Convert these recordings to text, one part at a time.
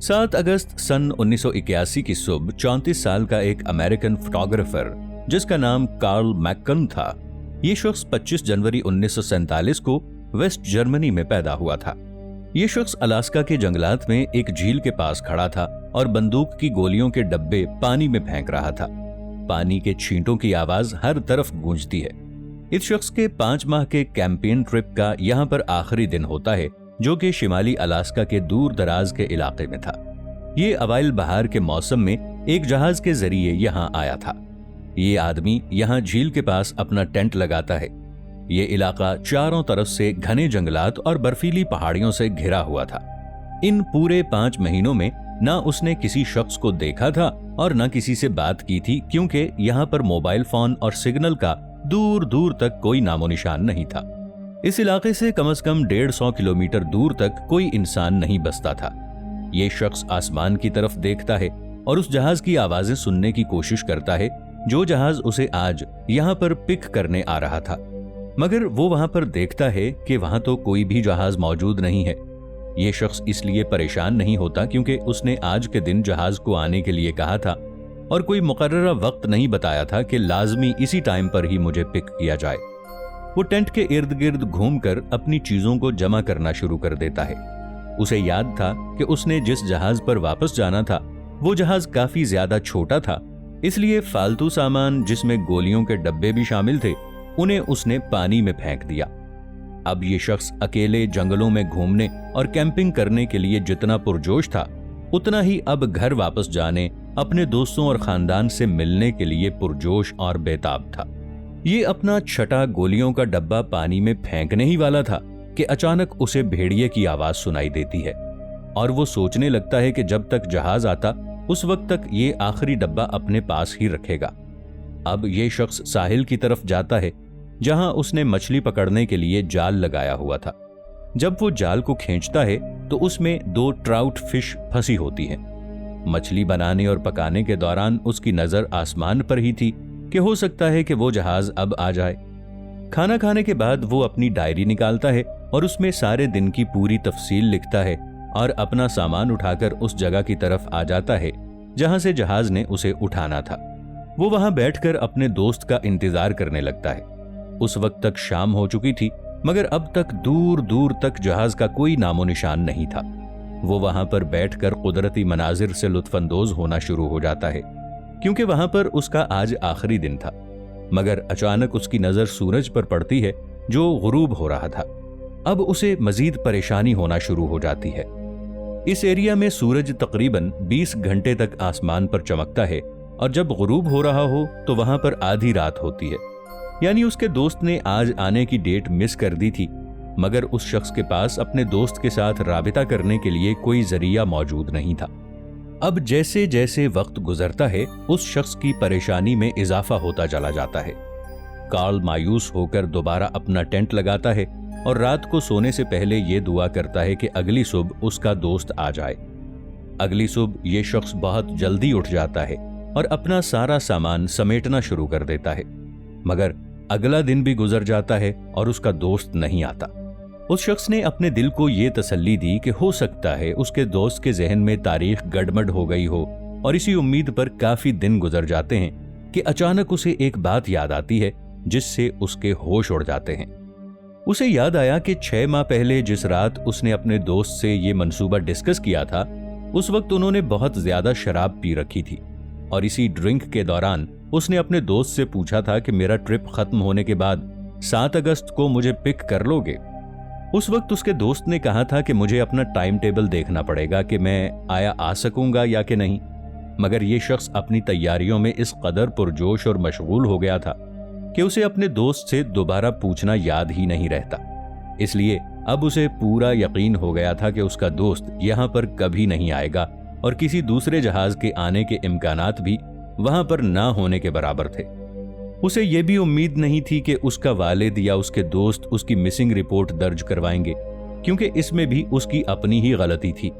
7 अगस्त सन 1981 की सुबह 34 साल का एक अमेरिकन फोटोग्राफर जिसका नाम कार्ल मैककन था, ये शख्स 25 जनवरी 1947 को वेस्ट जर्मनी में पैदा हुआ था। ये शख्स अलास्का के जंगलात में एक झील के पास खड़ा था और बंदूक की गोलियों के डब्बे पानी में फेंक रहा था। पानी के छींटों की आवाज हर तरफ गूंजती है। इस शख्स के 5 माह के कैंपेन ट्रिप का यहाँ पर आखिरी दिन होता है, जो कि शिमाली अलास्का के दूर दराज के इलाके में था। ये अवाइल बहार के मौसम में एक जहाज के जरिए यहाँ आया था। ये आदमी यहाँ झील के पास अपना टेंट लगाता है। ये इलाका चारों तरफ से घने जंगलात और बर्फीली पहाड़ियों से घिरा हुआ था। इन पूरे 5 महीनों में ना उसने किसी शख्स को देखा था और ना किसी से बात की थी, क्योंकि यहाँ पर मोबाइल फोन और सिग्नल का दूर दूर तक कोई नामो निशान नहीं था। इस इलाके से कम 150 किलोमीटर दूर तक कोई इंसान नहीं बसता था। ये शख्स आसमान की तरफ देखता है और उस जहाज की आवाजें सुनने की कोशिश करता है जो जहाज उसे आज यहाँ पर पिक करने आ रहा था, मगर वो वहां पर देखता है कि वहां तो कोई भी जहाज मौजूद नहीं है। ये शख्स इसलिए परेशान नहीं होता क्योंकि उसने आज के दिन जहाज को आने के लिए कहा था और कोई मुकर्ररा वक्त नहीं बताया था कि लाजमी इसी टाइम पर ही मुझे पिक किया जाए। वो टेंट के इर्द गिर्द घूमकर अपनी चीजों को जमा करना शुरू कर देता है। उसे याद था कि उसने जिस जहाज पर वापस जाना था वो जहाज काफी ज्यादा छोटा था, इसलिए फालतू सामान जिसमें गोलियों के डब्बे भी शामिल थे उन्हें उसने पानी में फेंक दिया। अब ये शख्स अकेले जंगलों में घूमने और कैंपिंग करने के लिए जितना पुरजोश था, उतना ही अब घर वापस जाने, अपने दोस्तों और खानदान से मिलने के लिए पुरजोश और बेताब था। ये अपना छठा गोलियों का डब्बा पानी में फेंकने ही वाला था कि अचानक उसे भेड़िए की आवाज सुनाई देती है और वो सोचने लगता है कि जब तक जहाज आता उस वक्त तक ये आखिरी डब्बा अपने पास ही रखेगा। अब ये शख्स साहिल की तरफ जाता है जहां उसने मछली पकड़ने के लिए जाल लगाया हुआ था। जब वो जाल को खींचता है तो उसमें 2 ट्राउट फिश फंसी होती हैं। मछली बनाने और पकाने के दौरान उसकी नजर आसमान पर ही थी कि हो सकता है कि वो जहाज अब आ जाए। खाना खाने के बाद वो अपनी डायरी निकालता है और उसमें सारे दिन की पूरी तफसील लिखता है और अपना सामान उठाकर उस जगह की तरफ आ जाता है जहां से जहाज ने उसे उठाना था। वो वहां बैठकर अपने दोस्त का इंतजार करने लगता है। उस वक्त तक शाम हो चुकी थी, मगर अब तक दूर दूर तक जहाज का कोई नामो निशान नहीं था। वो वहां पर बैठकर कुदरती मनाजिर से लुत्फानंदोज होना शुरू हो जाता है, क्योंकि वहां पर उसका आज आखिरी दिन था। मगर अचानक उसकी नजर सूरज पर पड़ती है जो गुरूब हो रहा था। अब उसे मजीद परेशानी होना शुरू हो जाती है। इस एरिया में सूरज तकरीबन 20 घंटे तक आसमान पर चमकता है और जब गुरूब हो रहा हो तो वहां पर आधी रात होती है। यानी उसके दोस्त ने आज आने की डेट मिस कर दी थी, मगर उस शख्स के पास अपने दोस्त के साथ राबिता करने के लिए कोई जरिया मौजूद नहीं था। अब जैसे जैसे वक्त गुजरता है उस शख्स की परेशानी में इजाफा होता चला जाता है। कार्ल मायूस होकर दोबारा अपना टेंट लगाता है और रात को सोने से पहले ये दुआ करता है कि अगली सुबह उसका दोस्त आ जाए। अगली सुबह ये शख्स बहुत जल्दी उठ जाता है और अपना सारा सामान समेटना शुरू कर देता है, मगर अगला दिन भी गुजर जाता है और उसका दोस्त नहीं आता। उस शख्स ने अपने दिल को ये तसल्ली दी कि हो सकता है उसके दोस्त के जहन में तारीख गड़बड़ हो गई हो, और इसी उम्मीद पर काफी दिन गुजर जाते हैं कि अचानक उसे एक बात याद आती है जिससे उसके होश उड़ जाते हैं। उसे याद आया कि 6 माह पहले जिस रात उसने अपने दोस्त से ये मंसूबा डिस्कस किया था, उस वक्त उन्होंने बहुत ज्यादा शराब पी रखी थी और इसी ड्रिंक के दौरान उसने अपने दोस्त से पूछा था कि मेरा ट्रिप खत्म होने के बाद 7 अगस्त को मुझे पिक कर लोगे। उस वक्त उसके दोस्त ने कहा था कि मुझे अपना टाइम टेबल देखना पड़ेगा कि मैं आया आ सकूंगा या कि नहीं, मगर ये शख्स अपनी तैयारियों में इस कदर पुरजोश और मशगूल हो गया था कि उसे अपने दोस्त से दोबारा पूछना याद ही नहीं रहता। इसलिए अब उसे पूरा यकीन हो गया था कि उसका दोस्त यहाँ पर कभी नहीं आएगा और किसी दूसरे जहाज के आने के इम्कानात भी वहां पर ना होने के बराबर थे। उसे यह भी उम्मीद नहीं थी कि उसका वालिद या उसके दोस्त उसकी मिसिंग रिपोर्ट दर्ज करवाएंगे, क्योंकि इसमें भी उसकी अपनी ही गलती थी।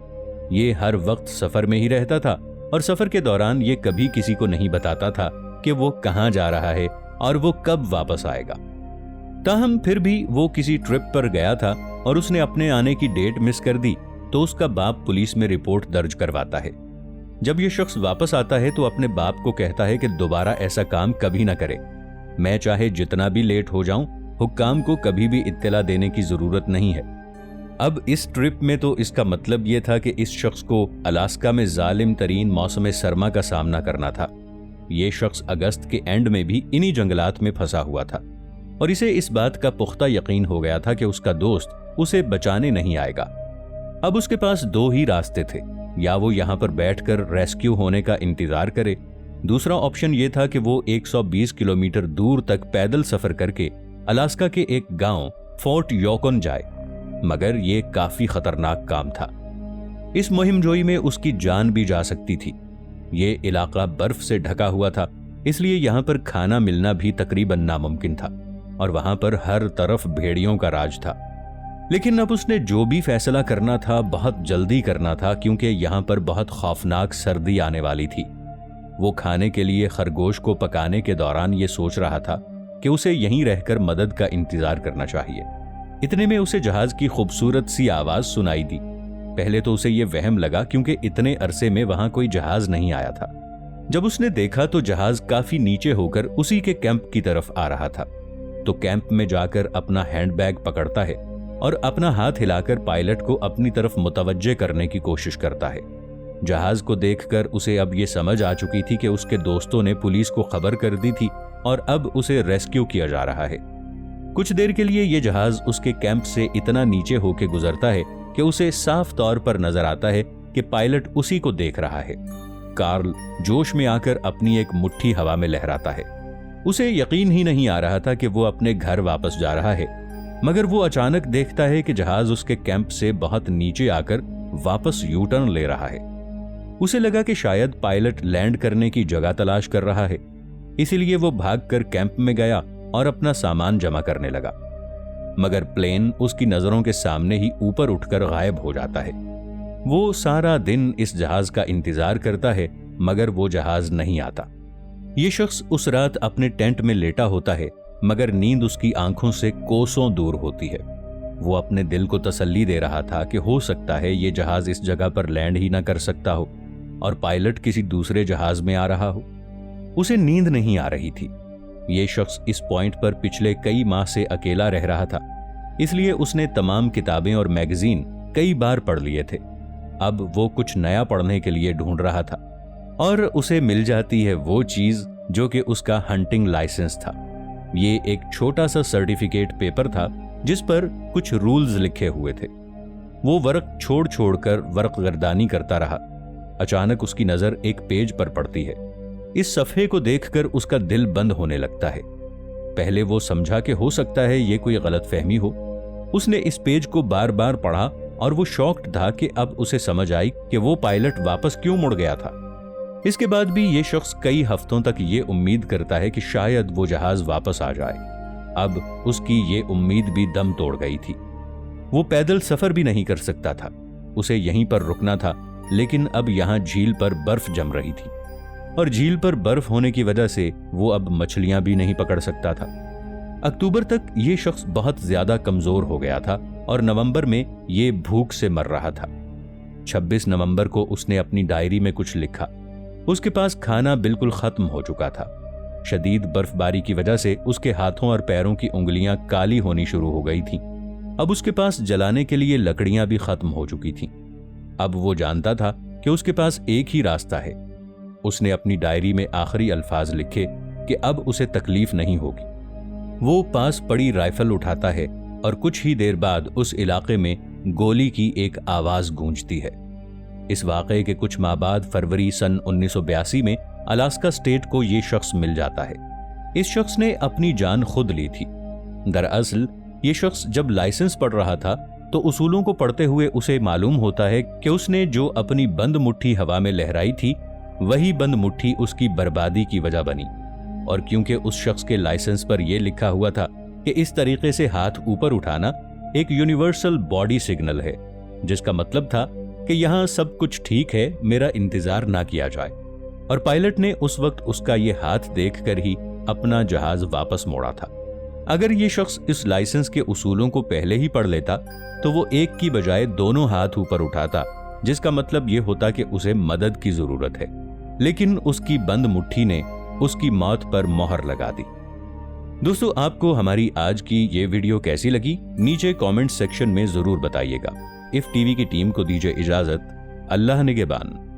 ये हर वक्त सफर में ही रहता था और सफर के दौरान ये कभी किसी को नहीं बताता था कि वो कहां जा रहा है और वो कब वापस आएगा। ताहम फिर भी वो किसी ट्रिप पर गया था और उसने अपने आने की डेट मिस कर दी, तो उसका बाप पुलिस में रिपोर्ट दर्ज करवाता है। जब ये शख्स वापस आता है तो अपने बाप को कहता है कि दोबारा ऐसा काम कभी ना करे। मैं चाहे जितना भी लेट हो जाऊं, हुक्काम को कभी भी इत्तला देने की जरूरत नहीं है। अब इस ट्रिप में तो इसका मतलब यह था कि इस शख्स को अलास्का में जालिम तरीन मौसम सरमा का सामना करना था। ये शख्स अगस्त के एंड में भी इन्हीं जंगलात में फंसा हुआ था और इसे इस बात का पुख्ता यकीन हो गया था कि उसका दोस्त उसे बचाने नहीं आएगा। अब उसके पास दो ही रास्ते थे, या वो यहाँ पर बैठकर रेस्क्यू होने का इंतजार करे, दूसरा ऑप्शन ये था कि वो 120 किलोमीटर दूर तक पैदल सफर करके अलास्का के एक गांव फोर्ट योकोन जाए। मगर ये काफी खतरनाक काम था। इस मुहिमजोई में उसकी जान भी जा सकती थी। ये इलाका बर्फ से ढका हुआ था, इसलिए यहाँ पर खाना मिलना भी तकरीबन नामुमकिन था और वहां पर हर तरफ भेड़ियों का राज था। लेकिन अब उसने जो भी फैसला करना था बहुत जल्दी करना था, क्योंकि यहाँ पर बहुत खौफनाक सर्दी आने वाली थी। वो खाने के लिए खरगोश को पकाने के दौरान ये सोच रहा था कि उसे यहीं रहकर मदद का इंतजार करना चाहिए। इतने में उसे जहाज की खूबसूरत सी आवाज सुनाई दी। पहले तो उसे यह वहम लगा, क्योंकि इतने अरसे में वहां कोई जहाज नहीं आया था। जब उसने देखा तो जहाज काफी नीचे होकर उसी के कैंप की तरफ आ रहा था। तो कैंप में जाकर अपना हैंडबैग पकड़ता है और अपना हाथ हिलाकर पायलट को अपनी तरफ मुतवज्जे करने की कोशिश करता है। जहाज को देखकर उसे अब ये समझ आ चुकी थी कि उसके दोस्तों ने पुलिस को खबर कर दी थी और अब उसे रेस्क्यू किया जा रहा है। कुछ देर के लिए यह जहाज उसके कैंप से इतना नीचे होकर गुजरता है कि उसे साफ तौर पर नजर आता है कि पायलट उसी को देख रहा है। कार्ल जोश में आकर अपनी एक मुट्ठी हवा में लहराता है। उसे यकीन ही नहीं आ रहा था कि वो अपने घर वापस जा रहा है, मगर वो अचानक देखता है कि जहाज उसके कैंप से बहुत नीचे आकर वापस यू टर्न ले रहा है। उसे लगा कि शायद पायलट लैंड करने की जगह तलाश कर रहा है, इसीलिए वो भागकर कैंप में गया और अपना सामान जमा करने लगा। मगर प्लेन उसकी नजरों के सामने ही ऊपर उठकर गायब हो जाता है। वो सारा दिन इस जहाज का इंतजार करता है, मगर वो जहाज नहीं आता। ये शख्स उस रात अपने टेंट में लेटा होता है, मगर नींद उसकी आंखों से कोसों दूर होती है। वो अपने दिल को तसल्ली दे रहा था कि हो सकता है ये जहाज इस जगह पर लैंड ही ना कर सकता हो और पायलट किसी दूसरे जहाज में आ रहा हो। उसे नींद नहीं आ रही थी। ये शख्स इस पॉइंट पर पिछले कई माह से अकेला रह रहा था, इसलिए उसने तमाम किताबें और मैगजीन कई बार पढ़ लिए थे। अब वो कुछ नया पढ़ने के लिए ढूंढ रहा था और उसे मिल जाती है वो चीज जो कि उसका हंटिंग लाइसेंस था। ये एक छोटा सा सर्टिफिकेट पेपर था जिस पर कुछ रूल्स लिखे हुए थे। वो वर्क छोड़ छोड़कर वर्क गर्दानी करता रहा। अचानक उसकी नजर एक पेज पर पड़ती है। इस सफ़े को देखकर उसका दिल बंद होने लगता है। पहले वो समझा कि हो सकता है ये कोई गलतफहमी हो। उसने इस पेज को बार बार पढ़ा और वो शॉक्ड था कि अब उसे समझ आई कि वो पायलट वापस क्यों मुड़ गया था। इसके बाद भी ये शख्स कई हफ्तों तक ये उम्मीद करता है कि शायद वो जहाज वापस आ जाए। अब उसकी ये उम्मीद भी दम तोड़ गई थी। वो पैदल सफर भी नहीं कर सकता था। उसे यहीं पर रुकना था, लेकिन अब यहाँ झील पर बर्फ जम रही थी और झील पर बर्फ होने की वजह से वो अब मछलियां भी नहीं पकड़ सकता था। अक्टूबर तक ये शख्स बहुत ज्यादा कमजोर हो गया था और नवंबर में ये भूख से मर रहा था। 26 नवंबर को उसने अपनी डायरी में कुछ लिखा। उसके पास खाना बिल्कुल खत्म हो चुका था। शदीद बर्फबारी की वजह से उसके हाथों और पैरों की उंगलियां काली होनी शुरू हो गई थीं। अब उसके पास जलाने के लिए लकड़ियां भी खत्म हो चुकी थीं। अब वो जानता था कि उसके पास एक ही रास्ता है। उसने अपनी डायरी में आखिरी अल्फाज लिखे कि अब उसे तकलीफ नहीं होगी। वो पास पड़ी राइफल उठाता है और कुछ ही देर बाद उस इलाके में गोली की एक आवाज गूंजती है। इस वाकये के कुछ माह बाद फरवरी सन 1982 में अलास्का स्टेट को ये शख्स मिल जाता है। इस शख्स ने अपनी जान खुद ली थी। दरअसल ये शख्स जब लाइसेंस पढ़ रहा था तो उसूलों को पढ़ते हुए उसे मालूम होता है कि उसने जो अपनी बंद मुट्ठी हवा में लहराई थी वही बंद मुट्ठी उसकी बर्बादी की वजह बनी। और क्योंकि उस शख्स के लाइसेंस पर यह लिखा हुआ था कि इस तरीके से हाथ ऊपर उठाना एक यूनिवर्सल बॉडी सिग्नल है, जिसका मतलब था कि यहाँ सब कुछ ठीक है, मेरा इंतजार ना किया जाए। और पायलट ने उस वक्त उसका ये हाथ देखकर ही अपना जहाज वापस मोड़ा था। اگر یہ شخص اس لائسنس کے اصولوں کو پہلے ہی پڑھ لیتا تو وہ ایک کی بجائے دونوں ہاتھ اوپر اٹھاتا، جس کا مطلب یہ ہوتا کہ اسے مدد کی ضرورت ہے، لیکن اس کی بند مٹھی نے اس کی موت پر مہر لگا دی۔ دوستو، آپ کو ہماری آج کی یہ ویڈیو کیسی لگی؟ نیچے کامنٹ سیکشن میں ضرور بتائیے گا۔ اف ٹی وی کی ٹیم کو دیجیے اجازت۔ اللہ نگہبان۔